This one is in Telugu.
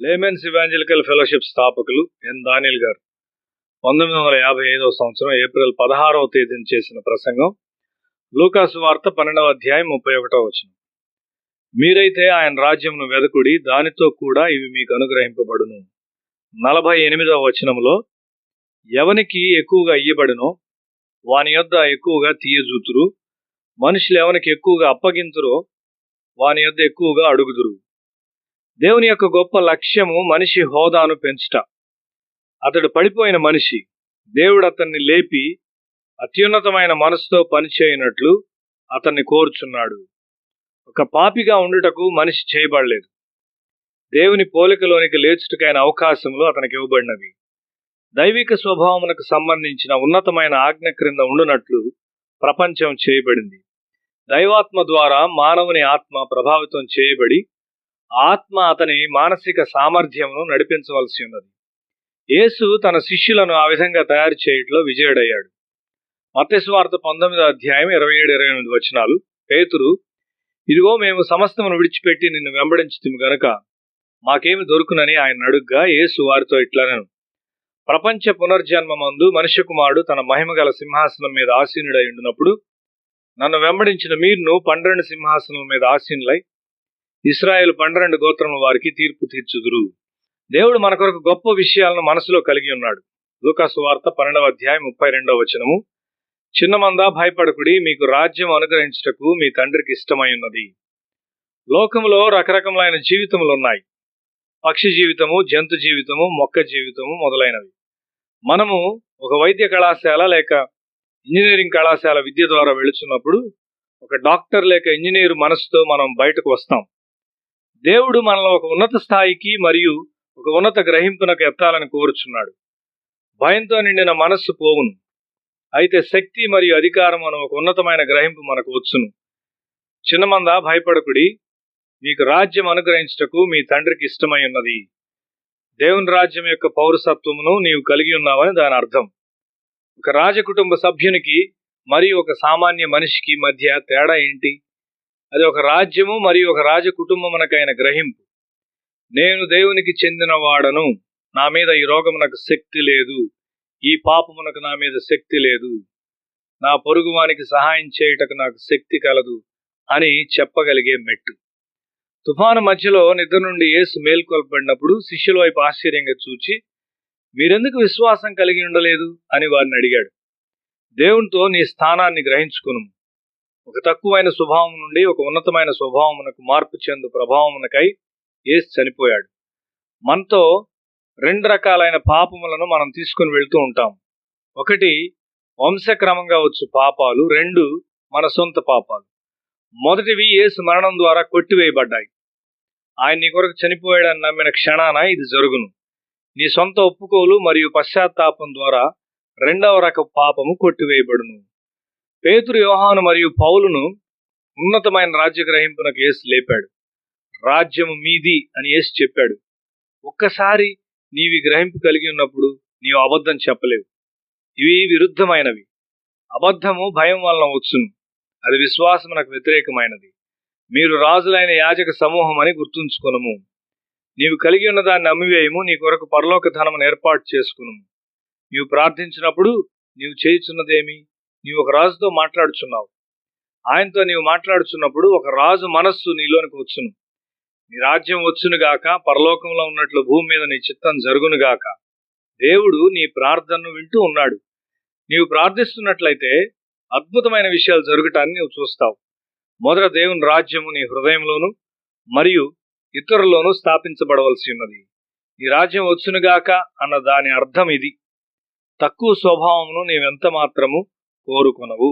లేమెన్స్ ఇవాంజలికల్ ఫెలోషిప్ స్థాపకులు ఎన్ దానియల్ గారు 1955వ సంవత్సరం ఏప్రిల్ 16వ తేదీన చేసిన ప్రసంగం లూకా సువార్త 12వ అధ్యాయం 31వ వచనం. మీరైతే ఆయన రాజ్యమును వెదకుడి, దానితో కూడా ఇవి మీకు అనుగ్రహింపబడును. 48వ వచనంలో ఎవనికి ఎక్కువగా ఇయ్యబడునో వాని యొద్ద ఎక్కువగా తీయజూతురు, మనుషులు ఎవనికి ఎక్కువగా అప్పగింతురో వాని యొద్ద ఎక్కువగా అడుగుదురు. దేవుని యొక్క గొప్ప లక్ష్యము మనిషి హోదాను పెంచుట. అతడు పడిపోయిన మనిషి, దేవుడు అతన్ని లేపి అత్యున్నతమైన మనసుతో పనిచేయనట్లు అతన్ని కోరుచున్నాడు. ఒక పాపిగా ఉండుటకు మనిషి చేయబడలేదు. దేవుని పోలికలోనికి లేచుటకైన అవకాశములు అతనికి ఇవ్వబడినవి. దైవిక స్వభావమునకు సంబంధించిన ఉన్నతమైన ఆజ్ఞ క్రింద ఉండునట్లు ప్రపంచం చేయబడింది. దైవాత్మ ద్వారా మానవుని ఆత్మ ప్రభావితం చేయబడి ఆత్మ అతని మానసిక సామర్థ్యమును నడిపించవలసి ఉన్నది. యేసు తన శిష్యులను ఆ విధంగా తయారు చేయటంలో విజయుడయ్యాడు. మత్తయి సువార్త 19వ అధ్యాయం 27-28 వచనాలు. పేతురు, ఇదిగో మేము సమస్తమును విడిచిపెట్టి నిన్ను వెంబడించితిమి గనుక మాకేమి దొరుకునని ఆయన అడుగ్గా యేసు వారితో ఇట్లనెను, ప్రపంచ పునర్జన్మమందు మనుష్య కుమారుడు తన మహిమగల సింహాసనం మీద ఆసీనుడై ఉండినప్పుడు నన్ను వెంబడించిన మీరును 12 సింహాసనం మీద ఆసీనులై ఇశ్రాయేలు 12 గోత్రముల వారికి తీర్పు తీర్చుదురు. దేవుడు మన కొరకు గొప్ప విషయాలను మనసులో కలిగి ఉన్నాడు. లూకా సువార్త 12వ అధ్యాయం 32వ వచనము, చిన్నమందా భయపడకుడి, మీకు రాజ్యం అనుగ్రహించుటకు మీ తండ్రికి ఇష్టమై ఉన్నది. లోకములో రకరకములైన జీవితములు ఉన్నాయి. పక్షి జీవితము, జంతు జీవితము, మొక్క జీవితము మొదలైనవి. మనము ఒక వైద్య కళాశాల లేక ఇంజనీరింగ్ కళాశాల విద్య ద్వారా వెళుచున్నప్పుడు ఒక డాక్టర్ లేక ఇంజనీరు మనసుతో మనం బయటకు వస్తాం. దేవుడు మనలో ఒక ఉన్నత స్థాయికి మరియు ఒక ఉన్నత గ్రహింపునకు ఎత్తాలని కోరుచున్నాడు. భయంతో నిండిన మనస్సు పోవును, అయితే శక్తి మరియు అధికారం అనే ఒక ఉన్నతమైన గ్రహింపు మనకు వచ్చును. చిన్నమందా భయపడకుడి, మీకు రాజ్యం అనుగ్రహించుటకు మీ తండ్రికి ఇష్టమై ఉన్నది. దేవుని రాజ్యం యొక్క పౌరసత్వమును నీవు కలిగి ఉన్నావని దాని అర్థం. ఒక రాజకుటుంబ సభ్యునికి మరియు ఒక సామాన్య మనిషికి మధ్య తేడా ఏంటి? అది ఒక రాజ్యము మరియు ఒక రాజ కుటుంబమునకైన గ్రహింపు. నేను దేవునికి చెందిన వాడను, నా మీద ఈ రోగమునకు శక్తి లేదు, ఈ పాపమునకు నా మీద శక్తి లేదు, నా పొరుగువానికి సహాయం చేయుటకు నాకు శక్తి కలదు అని చెప్పగలిగే మెట్టు. తుఫాను మధ్యలో నిద్ర నుండి యేసు మేల్కొల్పబడినప్పుడు శిష్యుల వైపు ఆశ్చర్యంగా చూచి, మీరెందుకు విశ్వాసం కలిగి ఉండలేదు అని వారిని అడిగాడు. దేవునితో నీ స్థానాన్ని గ్రహించుకును. ఒక తక్కువైన స్వభావం నుండి ఒక ఉన్నతమైన స్వభావమునకు మార్పు చెందు ప్రభావమునకై యేసు చనిపోయాడు. మనతో 2 రకాలైన పాపములను మనం తీసుకుని వెళ్తూ ఉంటాం. ఒకటి వంశక్రమంగా వచ్చు పాపాలు, 2 మన సొంత పాపాలు. మొదటివి యేసు మరణం ద్వారా కొట్టివేయబడ్డాయి. ఆయన నీ కొరకు చనిపోయాడని నమ్మిన క్షణాన ఇది జరుగును. నీ సొంత ఒప్పుకోలు మరియు పశ్చాత్తాపం ద్వారా 2వ రకపు పాపము కొట్టివేయబడును. పేతురు, యోహాను మరియు పౌలును ఉన్నతమైన రాజ్య గ్రహింపునకు యేసు లేపాడు. రాజ్యము మీది అని యేసు చెప్పాడు. ఒక్కసారి నీవి గ్రహింపు కలిగి ఉన్నప్పుడు నీవు అబద్ధం చెప్పలేవు. ఇవి విరుద్ధమైనవి. అబద్ధము భయం వలన వచ్చును, అది విశ్వాసమునకు వ్యతిరేకమైనది. మీరు రాజులైన యాజక సమూహం అని గుర్తుంచుకునము. నీవు కలిగి ఉన్న దాన్ని అమ్మివేయము, నీ కొరకు పరలోక ధనమును ఏర్పాటు చేసుకును. నీవు ప్రార్థించినప్పుడు నీవు చేయుచున్నదేమి? నీవు ఒక రాజుతో మాట్లాడుచున్నావు. ఆయనతో నీవు మాట్లాడుచున్నప్పుడు ఒక రాజు మనస్సు నీలోనికి వచ్చును. నీ రాజ్యం వచ్చునుగాక, పరలోకంలో ఉన్నట్లు భూమి మీద నీ చిత్తం జరుగునుగాక. దేవుడు నీ ప్రార్థనను వింటూ ఉన్నాడు. నీవు ప్రార్థిస్తున్నట్లయితే అద్భుతమైన విషయాలు జరుగుటాన్ని నీవు చూస్తావు. మొదట దేవుని రాజ్యము నీ హృదయంలోను మరియు ఇతరుల్లోనూ స్థాపించబడవలసి ఉన్నది. నీ రాజ్యం వచ్చునుగాక అన్న దాని అర్థం ఇది. తక్కువ స్వభావమును నీవెంత మాత్రము కోరుకొనవు.